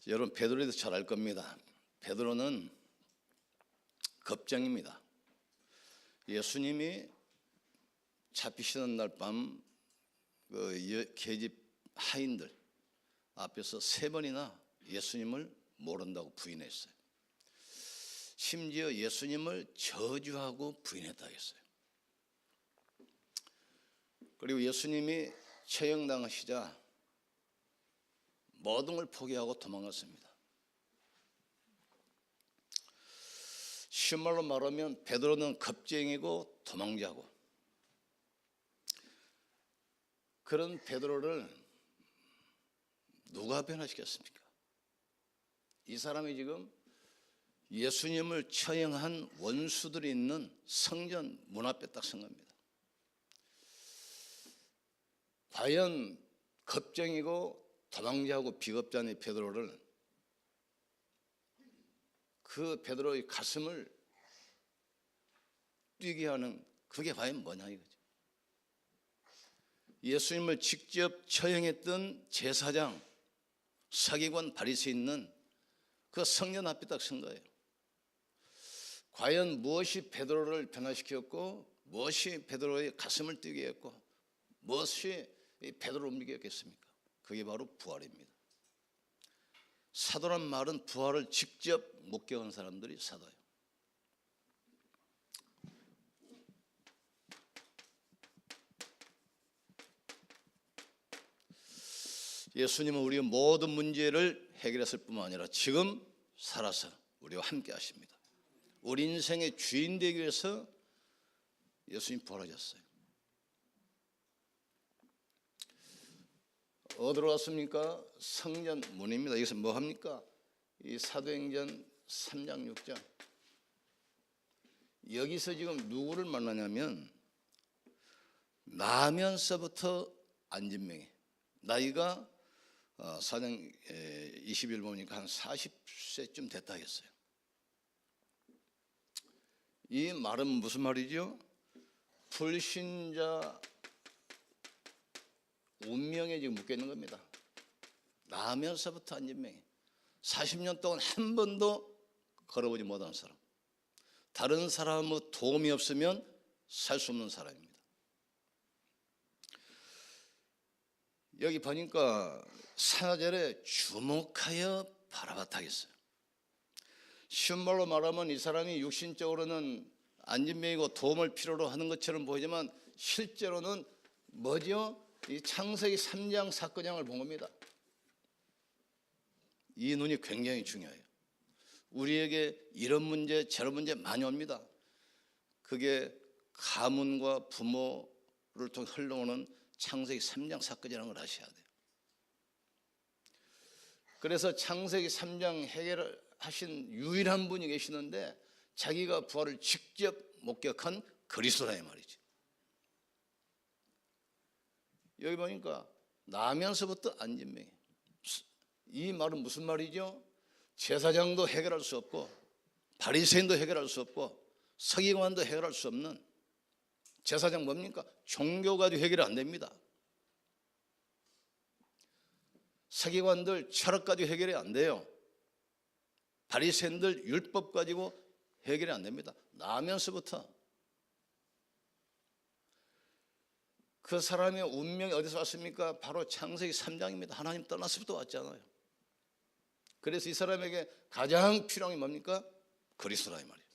여러분 베드로도 잘 알 겁니다. 베드로는 겁쟁입니다. 예수님이 잡히시는 날 밤 계집 하인들 앞에서 3번이나 예수님을 모른다고 부인했어요. 심지어 예수님을 저주하고 부인했다 했어요. 그리고 예수님이 처형당하시자 모든 걸 포기하고 도망갔습니다. 쉬운 말로 말하면 베드로는 겁쟁이고 도망자고, 그런 베드로를 누가 변화시켰습니까? 이 사람이 지금 예수님을 처형한 원수들이 있는 성전 문 앞에 딱 선 겁니다. 과연 겁쟁이고 도망자고 비겁자인 베드로를, 그 베드로의 가슴을 뛰게 하는 그게 과연 뭐냐 이거죠. 예수님을 직접 처형했던 제사장, 서기관, 바리새인은 그 성전 앞에 딱 선 거예요. 과연 무엇이 베드로를 변화시켰고, 무엇이 베드로의 가슴을 뛰게 했고, 무엇이 베드로를 움직이게 했겠습니까? 그게 바로 부활입니다. 사도란 말은 부활을 직접 목격한 사람들이 사도예요. 예수님은 우리의 모든 문제를 해결했을 뿐만 아니라 지금 살아서 우리와 함께 하십니다. 우리 인생의 주인 되기 위해서 예수님 부활하셨어요. 어디로 왔습니까? 성전 문입니다. 여기서 뭐 합니까? 이 사도행전 3장 6장. 여기서 지금 누구를 만나냐면 나면서부터 안진명이, 나이가 4장 20일 보니까 한 40세쯤 됐다 했어요. 이 말은 무슨 말이죠? 불신자 운명에 지금 묶여 있는 겁니다. 나면서부터 안진명이 40년 동안 한 번도 걸어보지 못한 사람, 다른 사람의 도움이 없으면 살 수 없는 사람입니다. 여기 보니까 4절에 주목하여 바라봤다 했어요. 쉬운 말로 말하면 이 사람이 육신적으로는 안진병이고 도움을 필요로 하는 것처럼 보이지만 실제로는 뭐죠? 이 창세기 3장 사건장을 본 겁니다. 이 눈이 굉장히 중요해요. 우리에게 이런 문제 저런 문제 많이 옵니다. 그게 가문과 부모를 통해 흘러오는 창세기 3장 사건이라는 걸 아셔야 돼요. 그래서 창세기 3장 해결을 하신 유일한 분이 계시는데 자기가 부활을 직접 목격한 그리스도라는 말이죠. 여기 보니까 나면서부터 안진명이, 이 말은 무슨 말이죠? 제사장도 해결할 수 없고 바리새인도 해결할 수 없고 서기관도 해결할 수 없는, 제사장 뭡니까? 종교 가지고 해결이 안 됩니다. 서기관들 철학 가지고 해결이 안 돼요. 바리새인들 율법 가지고 해결이 안 됩니다. 나면서부터 그 사람의 운명이 어디서 왔습니까? 바로 창세기 3장입니다. 하나님 떠나서부터 왔잖아요. 그래서 이 사람에게 가장 필요한 게 뭡니까? 그리스도라 이 말이에요.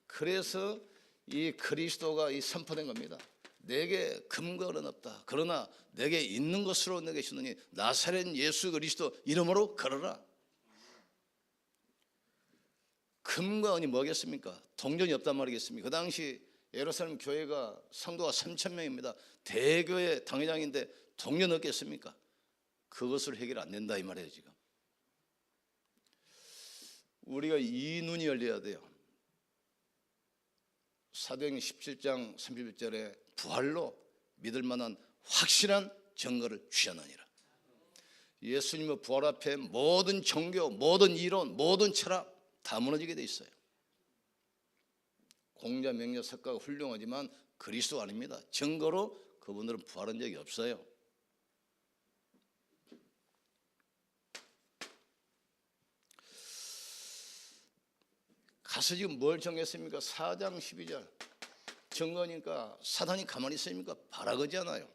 그래서 이 그리스도가 이 선포된 겁니다. 내게 금과 은은 없다. 그러나 내게 있는 것으로 내게 주느니 나사렛 예수 그리스도 이름으로 걸어라. 금과 은이 뭐겠습니까? 동전이 없단 말이겠습니까? 그 당시 예루살렘 교회가 성도가 3,000명입니다. 대교회 당회장인데 동전 없겠습니까? 그것으로 해결 안 된다 이 말이에요. 지금 우리가 이 눈이 열려야 돼요. 사도행전 17장 31절에 부활로 믿을 만한 확실한 증거를 주셨느니라. 예수님의 부활 앞에 모든 종교, 모든 이론, 모든 철학 다 무너지게 돼 있어요. 공자, 명려, 석가가 훌륭하지만 그리스도 아닙니다. 증거로 그분들은 부활한 적이 없어요. 가서 지금 뭘 정했습니까? 4장 12절 정거니까 사단이 가만히 있습니까? 바라거잖아요.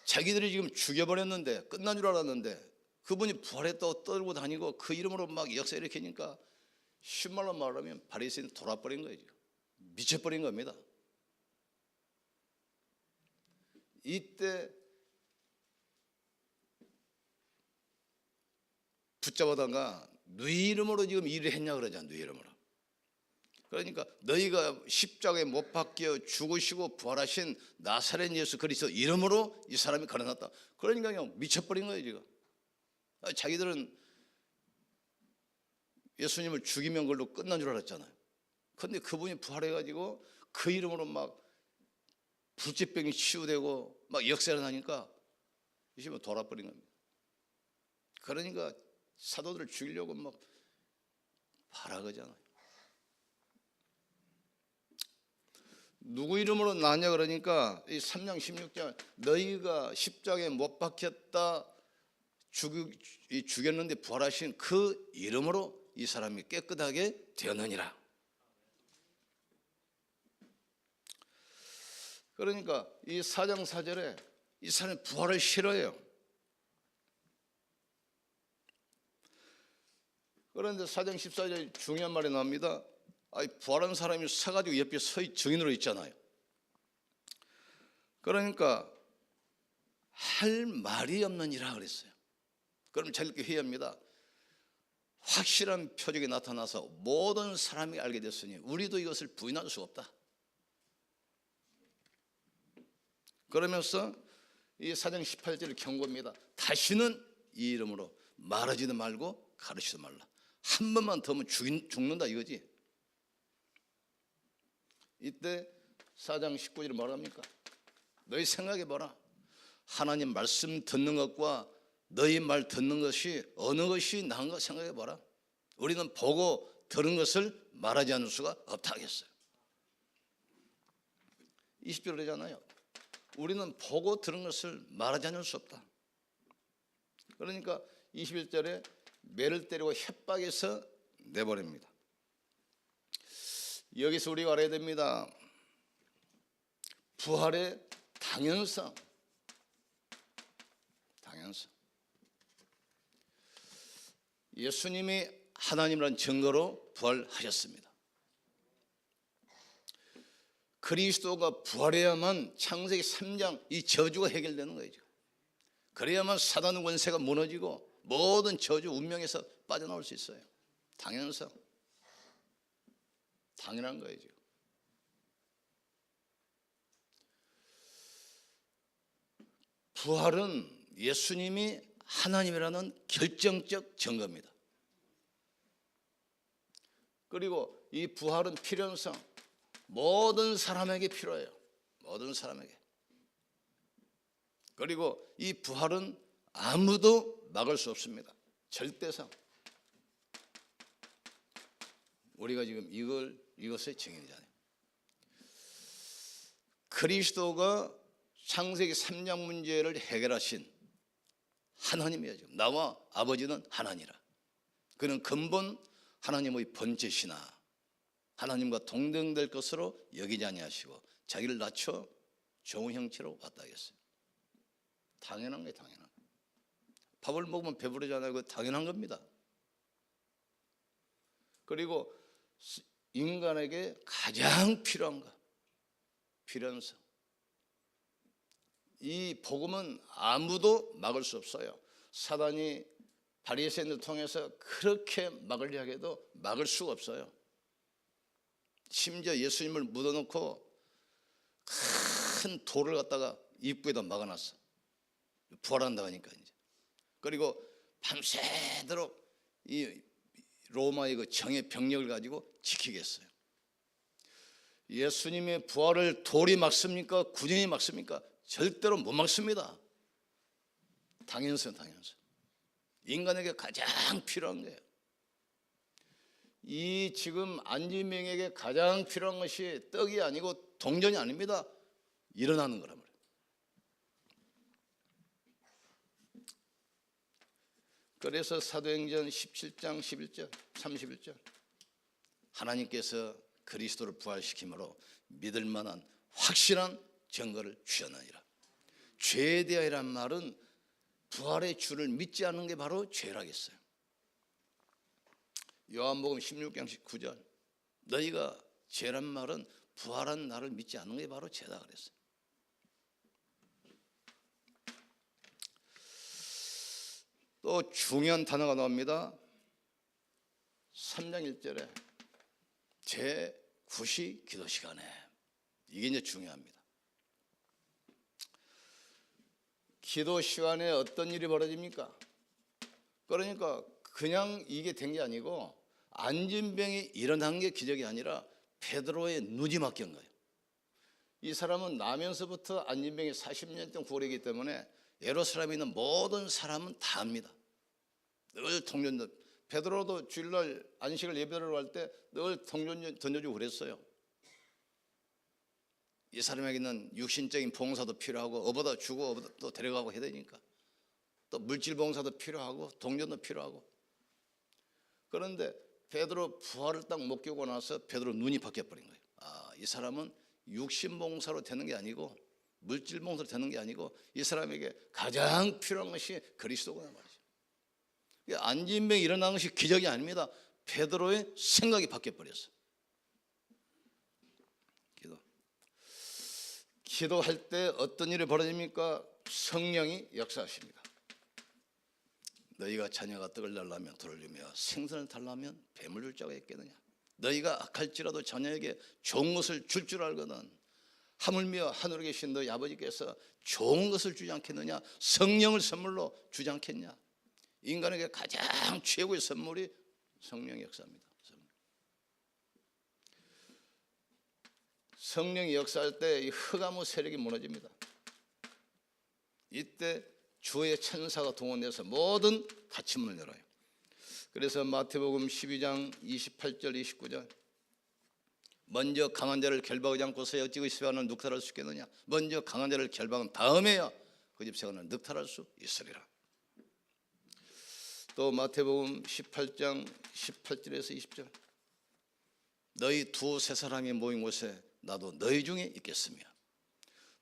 자기들이 지금 죽여버렸는데 끝난 줄 알았는데 그분이 부활했다고 떨고 다니고 그 이름으로 막 역사 일으키니까 쉬운 말로 말하면 바리새인 돌아버린 거예요. 미쳐버린 겁니다. 이때 붙잡아다가 네 이름으로 지금 일을 했냐 그러잖아. 네 이름으로. 그러니까 너희가 십자가에 못 박혀 죽으시고 부활하신 나사렛 예수 그리스도 이름으로 이 사람이 가려놨다. 그러니까 그냥 미쳐버린 거예요 지금. 자기들은 예수님을 죽이면 그걸로 끝난 줄 알았잖아요. 그런데 그분이 부활해가지고 그 이름으로 막 불치병이 치유되고 막 역사를 하니까 이 집은 돌아버린 겁니다. 그러니까 사도들을 죽이려고 막 바라거잖아요. 누구 이름으로 나냐 그러니까 이 3장 16절 너희가 십자가에 못 박혔다 죽였는데 부활하신 그 이름으로 이 사람이 깨끗하게 되었느니라. 그러니까 이 4장 4절에 이 사람이 부활을 싫어해요. 그런데 4장 14절에 중요한 말이 나옵니다. 부활한 사람이 서가지고 옆에 증인으로 있잖아요. 그러니까 할 말이 없느니라 그랬어요. 그럼 저렇게 회의합니다. 확실한 표적이 나타나서 모든 사람이 알게 됐으니 우리도 이것을 부인할 수 없다. 그러면서 이 4장 18절을 경고합니다. 다시는 이 이름으로 말하지도 말고 가르치지도 말라. 한 번만 더 하면 죽는다 이거지. 이때 4장 19절에 뭐랍니까? 너희 생각해봐라. 하나님 말씀 듣는 것과 너희 말 듣는 것이 어느 것이 나은가 생각해봐라. 우리는 보고 들은 것을 말하지 않을 수가 없다 하겠어요. 20절 그러잖아요. 우리는 보고 들은 것을 말하지 않을 수 없다. 그러니까 21절에 매를 때리고 협박해서 내버립니다. 여기서 우리가 알아야 됩니다. 부활의 당연성. 예수님이 하나님이라는 증거로 부활하셨습니다. 그리스도가 부활해야만 창세기 3장 이 저주가 해결되는 거예요. 그래야만 사단의 권세가 무너지고 모든 저주 운명에서 빠져나올 수 있어요. 당연한 거예요. 지금. 부활은 예수님이 하나님이라는 결정적 증거입니다. 그리고 이 부활은 필연성, 모든 사람에게 필요해요. 모든 사람에게. 그리고 이 부활은 아무도 막을 수 없습니다. 절대상. 우리가 지금 이것의 증인이잖아요. 그리스도가 창세기 3장 문제를 해결하신 하나님이에요. 지금. 나와 아버지는 하나니라. 그는 근본 하나님의 번제시나 하나님과 동등될 것으로 여기지 아니하시고 자기를 낮춰 좋은 형체로 왔다 하겠어요. 당연한 거예요. 당연한 거. 밥을 먹으면 배부르잖아요. 그거 당연한 겁니다. 그리고 인간에게 가장 필요한 거, 필연성. 이 복음은 아무도 막을 수 없어요. 사단이 바리새인을 통해서 그렇게 막으려 해도 막을 수가 없어요. 심지어 예수님을 묻어놓고 큰 돌을 갖다가 입구에다 막아놨어. 부활한다고 하니까 이제. 그리고 밤새도록 이 로마의 그 정의 병력을 가지고 지키겠어요. 예수님의 부활을 돌이 막습니까? 군인이 막습니까? 절대로 못 막습니다. 당연성. 인간에게 가장 필요한 거예요. 이 지금 안진명에게 가장 필요한 것이 떡이 아니고 동전이 아닙니다. 일어나는 거란 말이에요. 그래서 사도행전 17장 11절 31절 하나님께서 그리스도를 부활시킴으로 믿을 만한 확실한 증거를 주셨느니라. 죄에 대하여란 말은 부활의 주를 믿지 않는 게 바로 죄라겠어요. 요한복음 16장 19절 너희가 죄란 말은 부활한 나를 믿지 않는 게 바로 죄다 그랬어요. 또 중요한 단어가 나옵니다. 3장 1절에 제9시 기도 시간에 이게 이제 중요합니다. 기도 시간에 어떤 일이 벌어집니까? 그러니까 그냥 이게 된 게 아니고 안진병이 일어난 게 기적이 아니라 베드로의 눈이 막힌 거예요. 이 사람은 나면서부터 안진병이 40년 동안 구걸이기 때문에 예루살렘에 있는 모든 사람은 다 압니다. 늘 동전 베드로도 주일날 안식을 예배를 할 때 늘 동전 던져주고 그랬어요. 이 사람에게는 육신적인 봉사도 필요하고 어버다 주고 어버다 또 데려가고 해야 되니까 또 물질 봉사도 필요하고 동전도 필요하고. 그런데 베드로 부활을 딱 먹고 나서 베드로 눈이 바뀌어버린 거예요. 이 사람은 육신 봉사로 되는 게 아니고 물질 봉사로 되는 게 아니고 이 사람에게 가장 필요한 것이 그리스도구나 말이죠. 안진병이 일어난 것이 기적이 아닙니다. 베드로의 생각이 바뀌어버렸어요. 기도할 때 어떤 일이 벌어집니까? 성령이 역사하십니다. 너희가 자녀가 떡을 달라면 돌을 주며 생선을 달라면 뱀을 줄 자가 있겠느냐. 너희가 악할지라도 자녀에게 좋은 것을 줄 줄 알거든 하물며 하늘에 계신 너희 아버지께서 좋은 것을 주지 않겠느냐. 성령을 선물로 주지 않겠냐. 인간에게 가장 최고의 선물이 성령의 역사입니다. 성령이 역사할 때 이 흑암의 세력이 무너집니다. 이때 주의 천사가 동원돼서 모든 닫힌문을 열어요. 그래서 마태복음 12장 28절 29절 먼저 강한 자를 결박하지 않고서 어찌 그 세관을 늑탈할 수 있겠느냐. 먼저 강한 자를 결박한 다음에야 그 집 세관을 늑탈할 수 있으리라. 또 마태복음 18장 18절에서 20절 너희 두세 사람이 모인 곳에 나도 너희 중에 있겠으며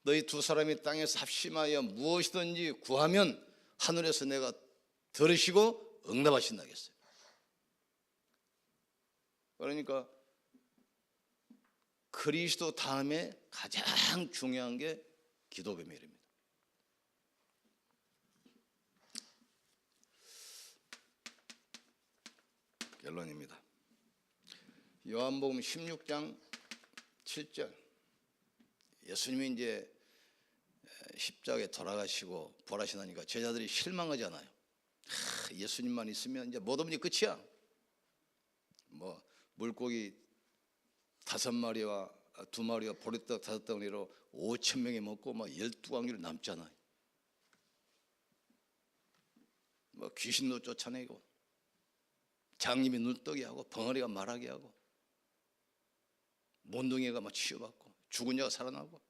너희 두 사람이 땅에서 합심하여 무엇이든지 구하면 하늘에서 내가 들으시고 응답하신다겠어요. 그러니까 그리스도 다음에 가장 중요한 게 기도 비밀입니다. 결론입니다. 요한복음 16장 7절 예수님이 이제 십자가에 돌아가시고 부활하시나니까 제자들이 실망하잖아요. 예수님만 있으면 이제 모든 문제 끝이야. 뭐 물고기 5마리와 2마리와 보리떡 5덩어리로 5,000명이 먹고 막 12광주를 남잖아요. 뭐 귀신도 쫓아내고 장님이 눈뜨게 하고 벙어리가 말하게 하고 몬둥이가 막 치유받고 죽은 자가 살아나고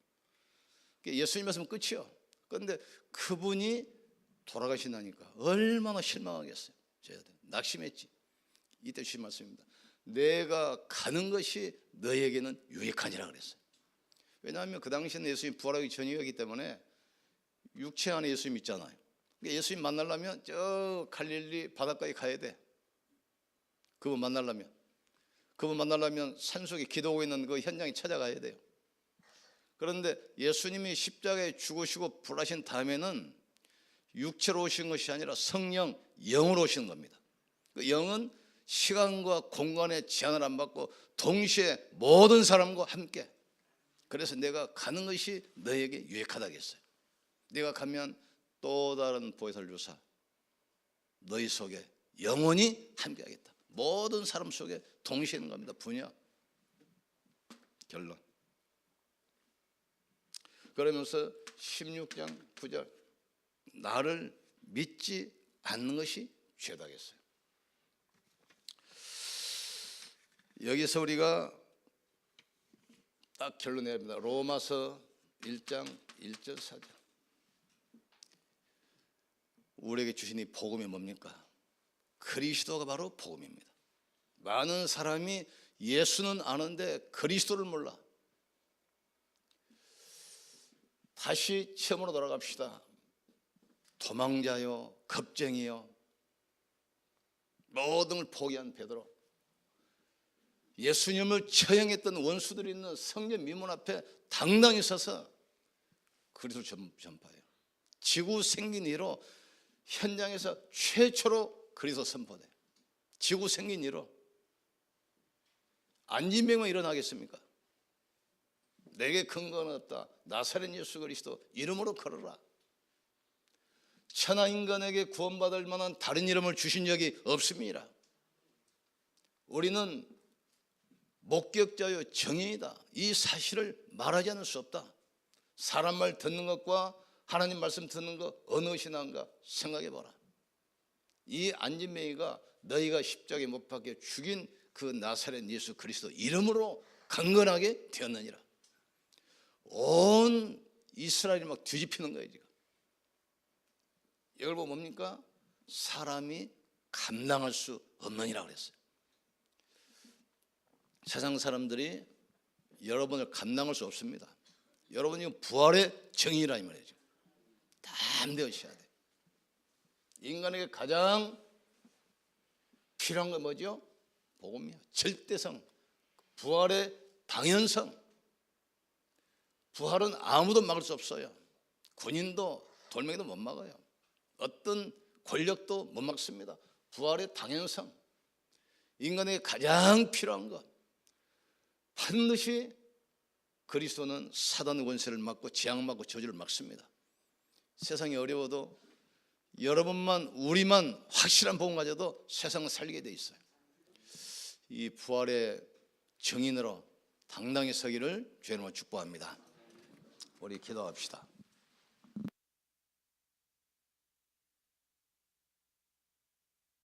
예수님 말씀은 끝이요. 그런데 그분이 돌아가신다니까 얼마나 실망하겠어요. 제자들 낙심했지. 이때 주신 말씀입니다. 내가 가는 것이 너에게는 유익하니라 그랬어요. 왜냐하면 그 당시에는 예수님 부활하기 전이었기 때문에 육체 안에 예수님 있잖아요. 예수님 만나려면 저 갈릴리 바닷가에 가야 돼. 그분 만나려면 산속에 기도하고 있는 그 현장에 찾아가야 돼요. 그런데 예수님이 십자가에 죽으시고 부활하신 다음에는 육체로 오신 것이 아니라 성령, 영으로 오신 겁니다. 그 영은 시간과 공간의 제한을 안 받고 동시에 모든 사람과 함께. 그래서 내가 가는 것이 너에게 유익하다겠어요. 내가 가면 또 다른 보혜사를 주사 너희 속에 영원히 함께하겠다. 모든 사람 속에 동시에 있는 겁니다. 분야. 결론. 그러면서 16장 9절 나를 믿지 않는 것이 죄다겠어요. 여기서 우리가 딱 결론 내야 합니다. 로마서 1장 1절 4절 우리에게 주신 이 복음이 뭡니까? 그리스도가 바로 복음입니다. 많은 사람이 예수는 아는데 그리스도를 몰라. 다시 처음으로 돌아갑시다. 도망자요, 겁쟁이요, 모든 걸 포기한 베드로. 예수님을 처형했던 원수들이 있는 성전 미문 앞에 당당히 서서 그리스도를 전파해요. 지구 생긴 이로 현장에서 최초로 그리스도 선포돼요. 지구 생긴 이로. 안진병만 일어나겠습니까? 내게 근거는 없다. 나사렛 예수 그리스도 이름으로 걸어라. 천하 인간에게 구원받을 만한 다른 이름을 주신 적이 없습니다. 우리는 목격자요 정인이다. 이 사실을 말하지 않을 수 없다. 사람 말 듣는 것과 하나님 말씀 듣는 것 어느 것이 나은가 생각해 보라. 이 안진뱅이가 너희가 십자가에 못 박혀 죽인 그 나사렛 예수 그리스도 이름으로 강건하게 되었느니라. 온 이스라엘이 막 뒤집히는 거예요 지금. 이걸 보면 뭡니까? 사람이 감당할 수 없느니라 그랬어요. 세상 사람들이 여러분을 감당할 수 없습니다. 여러분이 부활의 정의라 이 말이죠. 담대하셔야 돼. 인간에게 가장 필요한 건 뭐죠? 복음이야. 절대성, 부활의 당연성. 부활은 아무도 막을 수 없어요. 군인도 돌멩이도 못 막아요. 어떤 권력도 못 막습니다. 부활의 당연성. 인간에게 가장 필요한 것. 반드시 그리스도는 사단 권세를 막고 재앙 막고 저주를 막습니다. 세상이 어려워도 여러분만 우리만 확실한 복음 가져도 세상을 살리게 돼 있어요. 이 부활의 정인으로 당당히 서기를 주의 이름으로 축복합니다. 우리 기도합시다.